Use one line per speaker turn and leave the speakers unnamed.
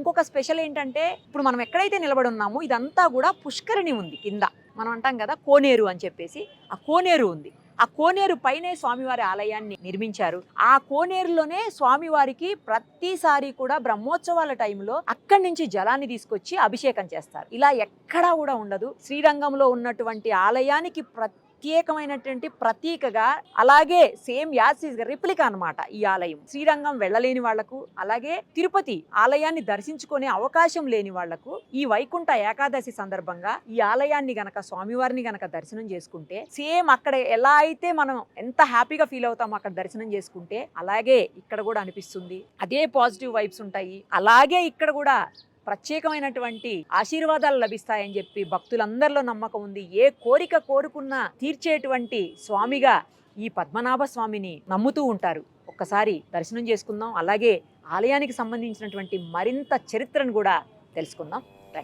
ఇంకొక స్పెషల్ ఏంటంటే ఇప్పుడు మనం ఎక్కడైతే నిలబడి ఉన్నామో ఇదంతా కూడా పుష్కరిణి ఉంది కింద. మనం అంటాం కదా కోనేరు అని చెప్పేసి, ఆ కోనేరు ఉంది. ఆ కోనేరు పైనే స్వామివారి ఆలయాన్ని నిర్మించారు. ఆ కోనేరులోనే స్వామివారికి ప్రతిసారి కూడా బ్రహ్మోత్సవాల టైంలో అక్కడి నుంచి జలాన్ని తీసుకొచ్చి అభిషేకం చేస్తారు. ఇలా ఎక్కడా కూడా ఉండదు. శ్రీరంగంలో ఉన్నటువంటి ఆలయానికి ప్రత్యేకమైనటువంటి ప్రతీకగా, అలాగే సేమ్ యాసిస్ రిప్లికా అన్నమాట ఈ ఆలయం. శ్రీరంగం వెళ్ళలేని వాళ్లకు, అలాగే తిరుపతి ఆలయాన్ని దర్శించుకునే అవకాశం లేని వాళ్లకు ఈ వైకుంఠ ఏకాదశి సందర్భంగా ఈ ఆలయాన్ని గనక, స్వామివారిని గనక దర్శనం చేసుకుంటే, సేమ్ అక్కడ ఎలా అయితే మనం ఎంత హ్యాపీగా ఫీల్ అవుతామో అక్కడ దర్శనం చేసుకుంటే, అలాగే ఇక్కడ కూడా అనిపిస్తుంది. అదే పాజిటివ్ వైబ్స్ ఉంటాయి. అలాగే ఇక్కడ కూడా ప్రత్యేకమైనటువంటి ఆశీర్వాదాలు లభిస్తాయని చెప్పి భక్తులందరిలో నమ్మకం ఉంది. ఏ కోరిక కోరుకున్నా తీర్చేటువంటి స్వామిగా ఈ పద్మనాభ స్వామిని నమ్ముతూ ఉంటారు. ఒక్కసారి దర్శనం చేసుకుందాం, అలాగే ఆలయానికి సంబంధించినటువంటి మరింత చరిత్రను కూడా తెలుసుకుందాం.